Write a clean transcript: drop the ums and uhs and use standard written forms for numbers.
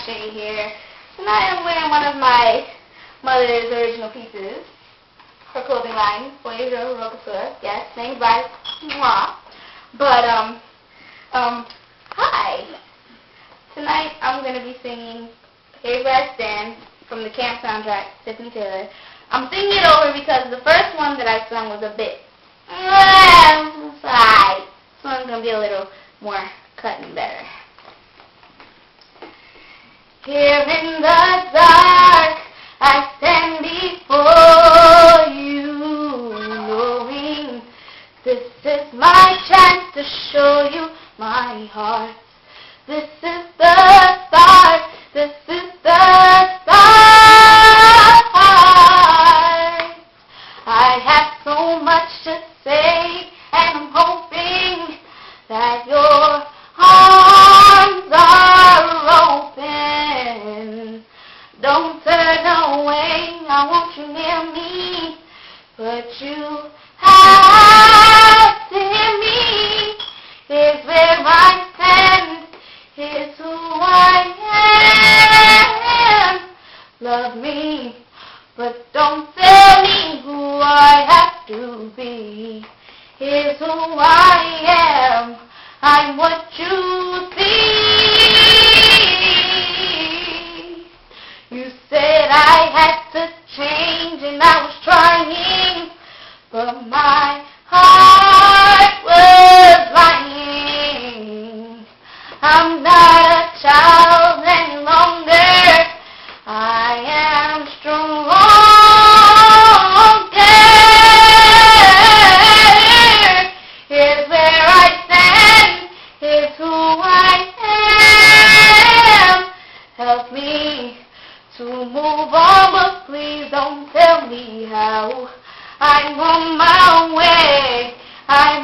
Shay here. Tonight I'm wearing one of my mother's original pieces. Her clothing line, Voyager Roquefort. Yes, named by moi. But, hi. Tonight I'm going to be singing Here Where I Stand from the Camp soundtrack, Tiffany Taylor. I'm singing it over because the first one that I sung was a bit side. This one's going to be a little more cut and better. Here in the dark, I stand before you, knowing this is my chance to show you my heart. This is the start, this is the start. I have so much to say, and I'm hoping that your arms are open. Don't turn away, I want you near me, but you have to hear me. Here's where I stand, here's who I am. Love me, but don't tell me who I have to be. Here's who I am, I'm what you see. You said I had to change and I was trying, but my heart was lying. I'm not a child any longer, I am stronger. Here's where I stand, here's who I am. Help me to move on, but please don't tell me how. I'm on my way, I'm